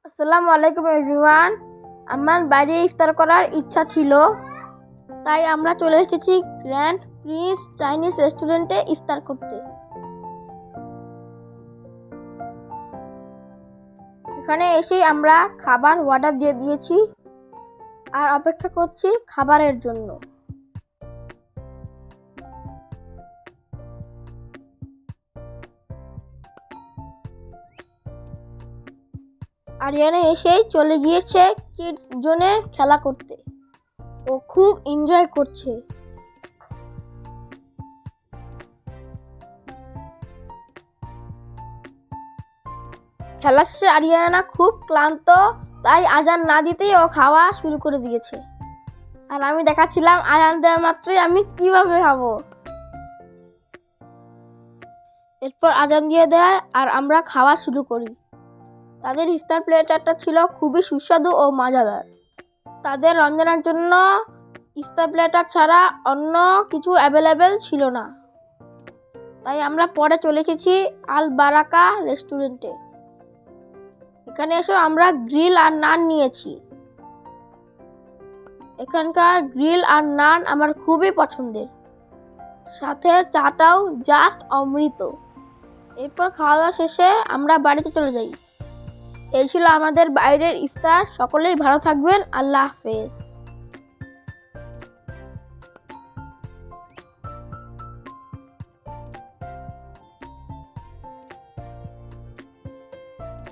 আসসালামু আলাইকুম এভরিওয়ান। আমার বাইরে ইফতার করার ইচ্ছা ছিল, তাই আমরা চলে এসেছি গ্র্যান্ড প্রিন্স চাইনিজ রেস্টুরেন্টে ইফতার করতে। এখানে এসেই আমরা খাবার অর্ডার দিয়ে দিয়েছি আর অপেক্ষা করছি খাবারের জন্য। আরিয়ানা এসেই চলে গিয়েছে কিডস জোনে খেলা করতে। ও খুব এনজয় করছে। খেলা শেষে আরিয়ানা খুব ক্লান্ত, তাই আজান না দিতেই ও খাওয়া শুরু করে দিয়েছে। আর আমি দেখাচ্ছিলাম আজান দেওয়া মাত্রই আমি কিভাবে খাবো। এরপর আজান দিয়ে দেয় আর আমরা খাওয়া শুরু করি। তাদের ইফতার প্লেটারটা ছিল খুবই সুস্বাদু ও মজাদার। তাদের রমজানের জন্য ইফতার প্লেটার ছাড়া অন্য কিছু অ্যাভেলেবেল ছিল না, তাই আমরা পরে চলে এসেছি আল বারাকা রেস্টুরেন্টে। এখানে এসে আমরা গ্রিল আর নান নিয়েছি। এখানকার গ্রিল আর নান আমার খুবই পছন্দের, সাথে চাটাও জাস্ট অমৃত। এরপর খাওয়া দাওয়া শেষে আমরা বাড়িতে চলে যাই। এই ছিল আমাদের বাইরের ইফতার। সকলেই ভালো থাকবেন। আল্লাহ হাফেজ।